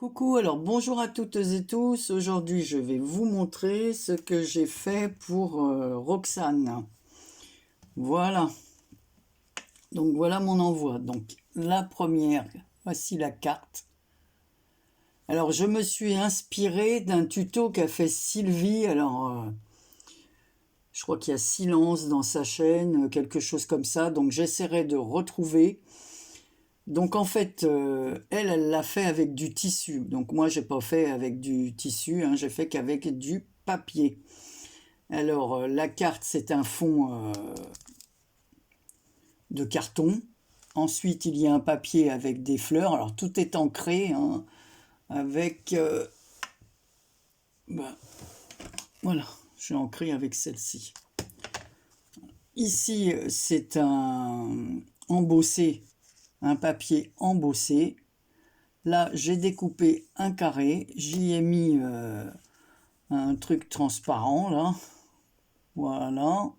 Coucou, alors bonjour à toutes et tous. Aujourd'hui, je vais vous montrer ce que j'ai fait pour Roxane. Voilà, donc voilà mon envoi. Donc la première, voici la carte. Alors je me suis inspirée d'un tuto qu'a fait Sylvie. Alors je crois qu'il y a Silence dans sa chaîne, quelque chose comme ça. Donc j'essaierai de retrouver. Donc en fait, elle l'a fait avec du tissu. Donc moi, j'ai pas fait avec du tissu, hein, j'ai fait qu'avec du papier. Alors la carte, c'est un fond de carton. Ensuite, il y a un papier avec des fleurs. Alors tout est ancré, hein, avec... ben, voilà, j'ai ancré avec celle-ci. Ici, c'est un embossé, un papier embossé. Là, j'ai découpé un carré, j'y ai mis un truc transparent, là. Voilà.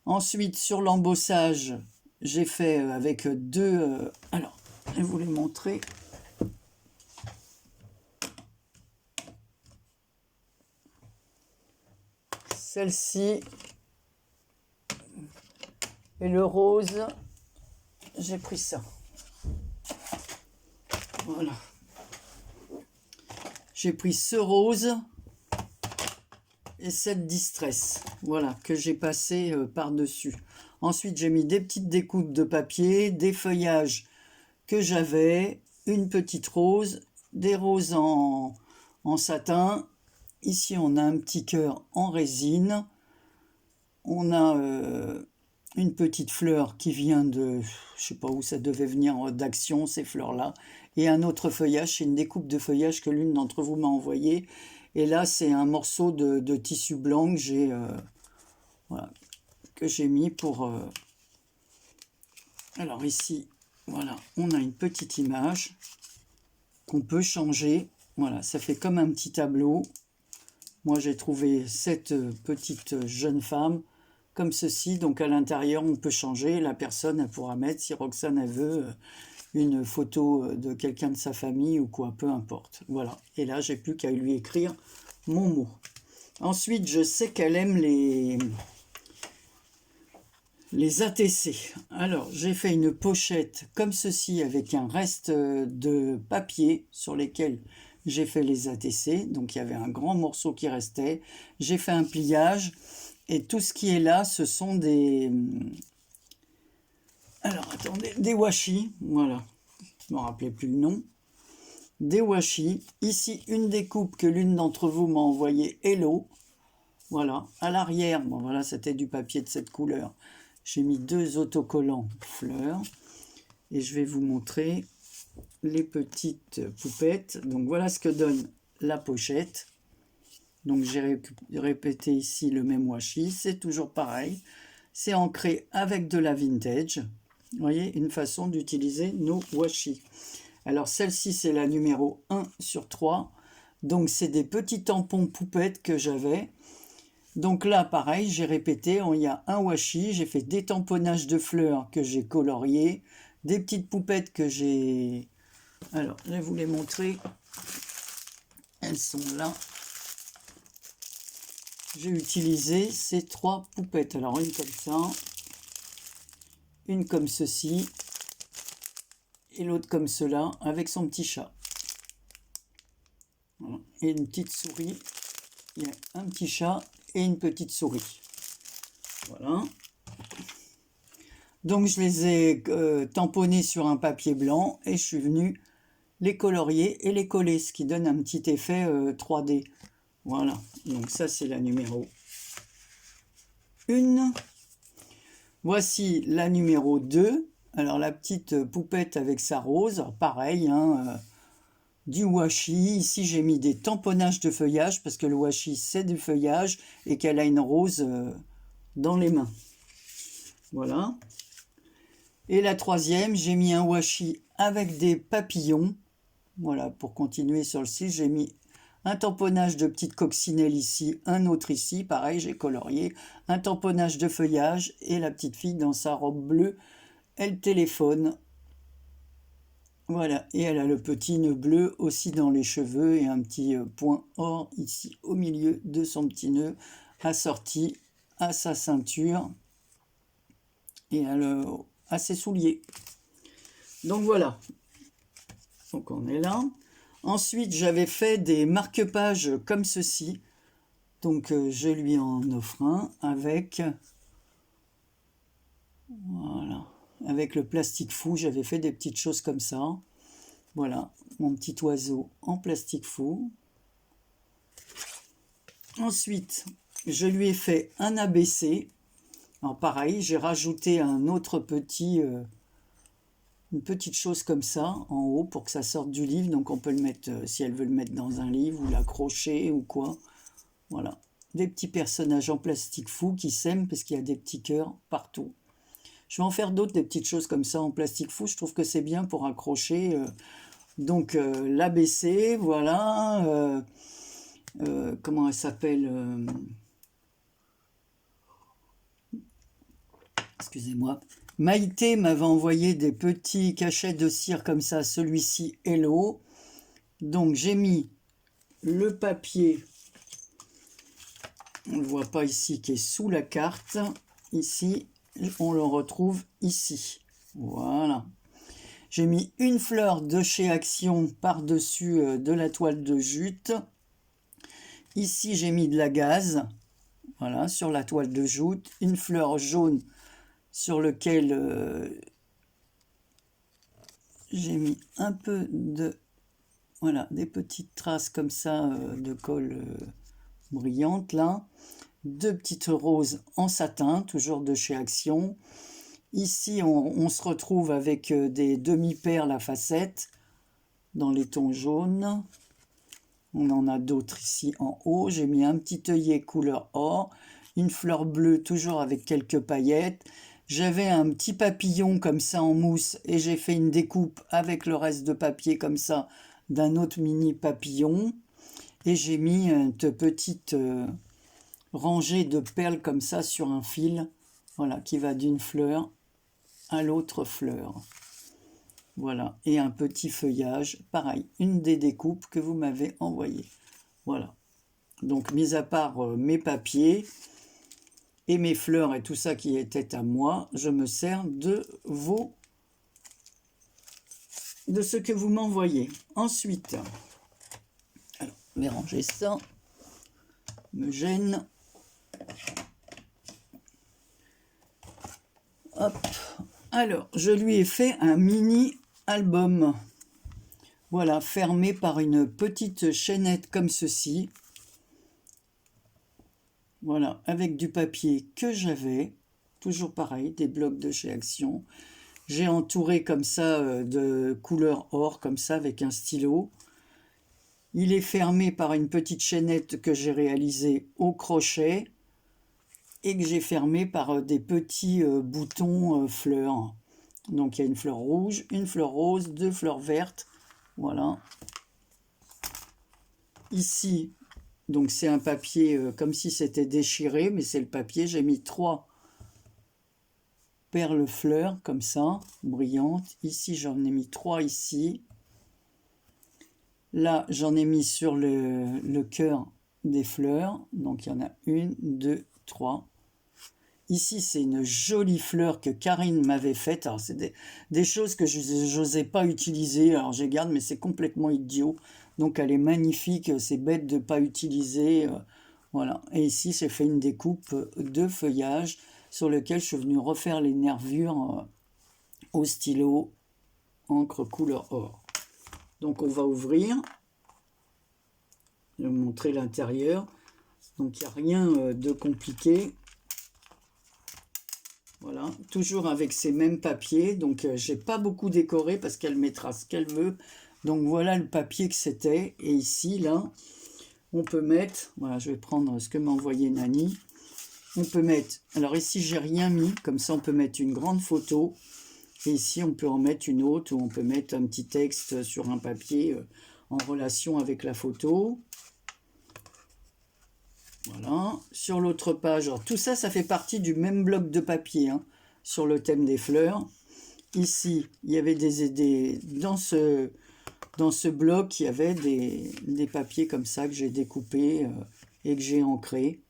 Ensuite, sur l'embossage, j'ai fait avec deux... alors, je vais vous les montrer. Celle-ci et le rose, j'ai pris ça. Voilà. J'ai pris ce rose et cette distress, voilà, que j'ai passé par-dessus. Ensuite, j'ai mis des petites découpes de papier, des feuillages que j'avais, une petite rose, des roses en satin. Ici, on a un petit cœur en résine. On a une petite fleur qui vient de, je sais pas où ça devait venir d'Action, ces fleurs-là. Et un autre feuillage, c'est une découpe de feuillage que l'une d'entre vous m'a envoyé. Et là, c'est un morceau de tissu blanc que j'ai voilà, mis pour... Alors ici, voilà, on a une petite image qu'on peut changer. Voilà, ça fait comme un petit tableau. Moi, j'ai trouvé cette petite jeune femme comme ceci. Donc, à l'intérieur, on peut changer. La personne, elle pourra mettre, si Roxane, elle veut, une photo de quelqu'un de sa famille ou quoi, peu importe. Voilà. Et là, j'ai plus qu'à lui écrire mon mot. Ensuite, je sais qu'elle aime les ATC. Alors, j'ai fait une pochette comme ceci avec un reste de papier sur lesquels j'ai fait les ATC. Donc, il y avait un grand morceau qui restait. J'ai fait un pliage. Et tout ce qui est là, ce sont des... Alors, attendez, des washi. Voilà. Je ne me rappelais plus le nom. Des washi. Ici, une découpe que l'une d'entre vous m'a envoyé Hello. Voilà. À l'arrière, bon voilà, c'était du papier de cette couleur. J'ai mis deux autocollants fleurs. Et je vais vous montrer les petites poupettes. Donc voilà ce que donne la pochette. Donc j'ai répété ici le même washi. C'est toujours pareil. C'est ancré avec de la vintage. Vous voyez, une façon d'utiliser nos washi. Alors celle-ci, c'est la numéro 1 sur 3. Donc c'est des petits tampons poupettes que j'avais. Donc là, pareil, j'ai répété, il y a un washi, j'ai fait des tamponnages de fleurs que j'ai coloriés, des petites poupettes que j'ai... Alors, je vais vous les montrer. Elles sont là. J'ai utilisé ces trois poupettes. Alors, une comme ça, une comme ceci, et l'autre comme cela, avec son petit chat. Voilà. Et une petite souris. Il y a un petit chat et une petite souris. Voilà. Donc je les ai tamponnés sur un papier blanc et je suis venu les colorier et les coller, ce qui donne un petit effet 3D. Voilà, donc ça c'est la numéro 1. Voici la numéro 2. Alors la petite poupette avec sa rose, alors, pareil, hein, du washi. Ici j'ai mis des tamponnages de feuillage parce que le washi c'est du feuillage et qu'elle a une rose dans les mains. Voilà. Et la troisième, j'ai mis un washi avec des papillons. Voilà, pour continuer sur le style, j'ai mis un tamponnage de petites coccinelles ici, un autre ici. Pareil, j'ai colorié. Un tamponnage de feuillage et la petite fille dans sa robe bleue, elle téléphone. Voilà, et elle a le petit nœud bleu aussi dans les cheveux et un petit point or ici au milieu de son petit nœud assorti à sa ceinture et à ses souliers. Donc voilà, donc on est là. Ensuite, j'avais fait des marque-pages comme ceci. Donc je lui en offre un avec, voilà, avec le plastique fou. J'avais fait des petites choses comme ça. Voilà, mon petit oiseau en plastique fou. Ensuite, je lui ai fait un ABC. Alors pareil, j'ai rajouté un autre petit, une petite chose comme ça en haut pour que ça sorte du livre. Donc on peut le mettre, si elle veut le mettre dans un livre ou l'accrocher ou quoi. Voilà, des petits personnages en plastique fou qui s'aiment parce qu'il y a des petits cœurs partout. Je vais en faire d'autres, des petites choses comme ça en plastique fou. Je trouve que c'est bien pour accrocher. Donc l'ABC, voilà. Comment elle s'appelle excusez-moi. Maïté m'avait envoyé des petits cachets de cire comme ça. Celui-ci, Hello. Donc j'ai mis le papier, on ne le voit pas ici, qui est sous la carte. Ici, on le retrouve ici. Voilà. J'ai mis une fleur de chez Action par-dessus de la toile de jute. Ici, j'ai mis de la gaze, voilà, sur la toile de jute. Une fleur jaune sur lequel j'ai mis un peu de, voilà, des petites traces comme ça de colle brillante là. Deux petites roses en satin, toujours de chez Action. Ici, on se retrouve avec des demi-perles à facettes dans les tons jaunes. On en a d'autres ici en haut. J'ai mis un petit œillet couleur or, une fleur bleue toujours avec quelques paillettes. J'avais un petit papillon comme ça en mousse et j'ai fait une découpe avec le reste de papier comme ça d'un autre mini papillon. Et j'ai mis une petite rangée de perles comme ça sur un fil, voilà, qui va d'une fleur à l'autre fleur. Voilà, et un petit feuillage, pareil, une des découpes que vous m'avez envoyées. Voilà, donc mis à part mes papiers et mes fleurs et tout ça qui était à moi, je me sers de ce que vous m'envoyez. Ensuite, alors, je vais ranger ça, me gêne. Hop, alors, je lui ai fait un mini album. Voilà, fermé par une petite chaînette comme ceci. Voilà, avec du papier que j'avais. Toujours pareil, des blocs de chez Action. J'ai entouré comme ça de couleur or, comme ça, avec un stylo. Il est fermé par une petite chaînette que j'ai réalisée au crochet et que j'ai fermé par des petits boutons fleurs. Donc il y a une fleur rouge, une fleur rose, deux fleurs vertes. Voilà. Ici, donc c'est un papier comme si c'était déchiré, mais c'est le papier. J'ai mis 3 perles fleurs comme ça, brillantes. Ici, j'en ai mis 3 ici. Là, j'en ai mis sur le cœur des fleurs. Donc il y en a 1, 2, 3. Ici, c'est une jolie fleur que Karine m'avait faite. Alors, c'est des choses que je n'osais pas utiliser. Alors, je les garde, mais c'est complètement idiot. Donc, elle est magnifique. C'est bête de ne pas utiliser. Voilà. Et ici, j'ai fait une découpe de feuillage sur lequel je suis venu refaire les nervures au stylo encre couleur or. Donc, on va ouvrir. Je vais vous montrer l'intérieur. Donc, il n'y a rien de compliqué. Voilà, toujours avec ces mêmes papiers. Donc, j'ai pas beaucoup décoré parce qu'elle mettra ce qu'elle veut. Donc, voilà le papier que c'était. Et ici, là, on peut mettre... Voilà, je vais prendre ce que m'a envoyé Nani. On peut mettre... Alors, ici, j'ai rien mis. Comme ça, on peut mettre une grande photo. Et ici, on peut en mettre une autre où on peut mettre un petit texte sur un papier en relation avec la photo. Voilà, sur l'autre page, alors tout ça, ça fait partie du même bloc de papier, hein, sur le thème des fleurs. ici, il y avait dans ce bloc, il y avait des papiers comme ça que j'ai découpés et que j'ai ancrés.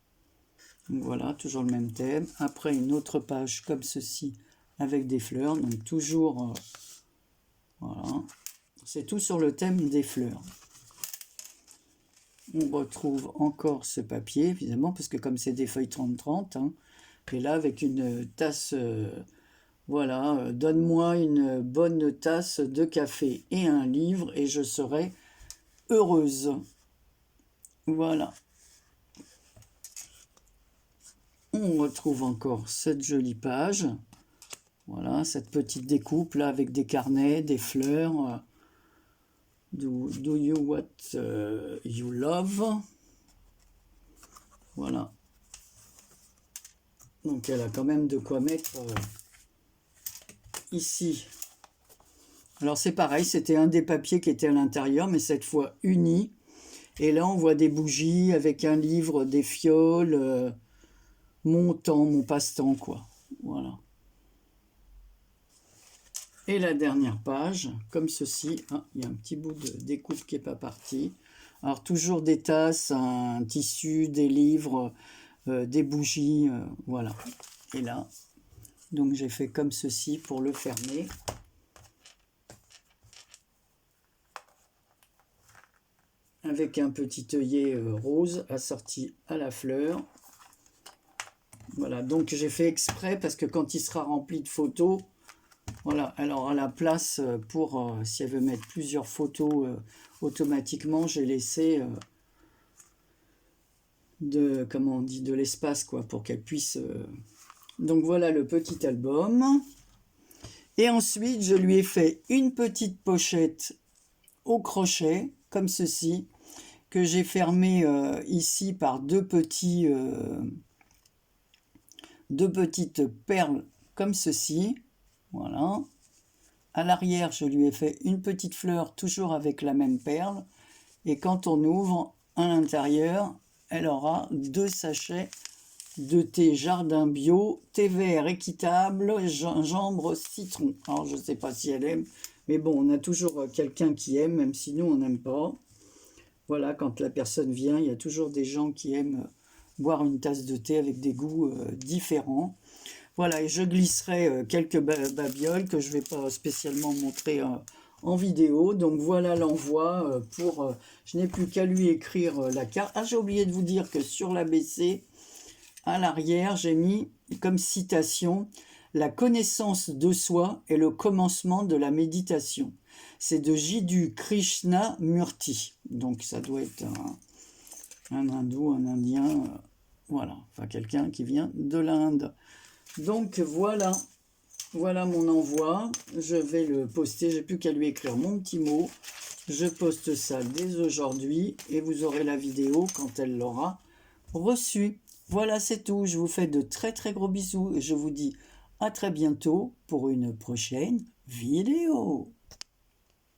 Donc voilà, toujours le même thème. Après, une autre page comme ceci avec des fleurs. Donc toujours, voilà. C'est tout sur le thème des fleurs. On retrouve encore ce papier, évidemment, parce que comme c'est des feuilles 30-30, hein, et là, avec une tasse, voilà, donne-moi une bonne tasse de café et un livre, et je serai heureuse. Voilà. On retrouve encore cette jolie page. Voilà, cette petite découpe là avec des carnets, des fleurs. Do you what you love? Voilà. Donc elle a quand même de quoi mettre ici. Alors c'est pareil, c'était un des papiers qui était à l'intérieur, mais cette fois uni. Et là on voit des bougies avec un livre, des fioles. Mon temps, mon passe-temps, quoi. Voilà. Et la dernière page, comme ceci. Ah, il y a un petit bout de découpe qui n'est pas parti. Alors, toujours des tasses, un tissu, des livres, des bougies, voilà. Et là, donc j'ai fait comme ceci pour le fermer. Avec un petit œillet rose assorti à la fleur. Voilà, donc j'ai fait exprès parce que quand il sera rempli de photos, voilà, elle aura la place pour, si elle veut mettre plusieurs photos automatiquement, j'ai laissé comment on dit, de l'espace, quoi, pour qu'elle puisse... Donc voilà le petit album. Et ensuite, je lui ai fait une petite pochette au crochet, comme ceci, que j'ai fermé ici par deux petites perles comme ceci. Voilà. À l'arrière, je lui ai fait une petite fleur, toujours avec la même perle. Et quand on ouvre, à l'intérieur, elle aura 2 sachets de thé jardin bio, thé vert équitable, gingembre, citron. Alors, je ne sais pas si elle aime, mais bon, on a toujours quelqu'un qui aime, même si nous, on n'aime pas. Voilà, quand la personne vient, il y a toujours des gens qui aiment boire une tasse de thé avec des goûts différents. Voilà, et je glisserai quelques babioles que je ne vais pas spécialement montrer en vidéo. Donc voilà l'envoi pour... je n'ai plus qu'à lui écrire la carte. Ah, j'ai oublié de vous dire que sur l'ABC, à l'arrière, j'ai mis comme citation « La connaissance de soi est le commencement de la méditation ». C'est de Jiddu Krishnamurti. Donc ça doit être un hindou, un indien, voilà, enfin quelqu'un qui vient de l'Inde. Donc voilà, voilà mon envoi. Je vais le poster, j'ai plus qu'à lui écrire mon petit mot. Je poste ça dès aujourd'hui et vous aurez la vidéo quand elle l'aura reçue. Voilà, c'est tout. Je vous fais de très très gros bisous et je vous dis à très bientôt pour une prochaine vidéo.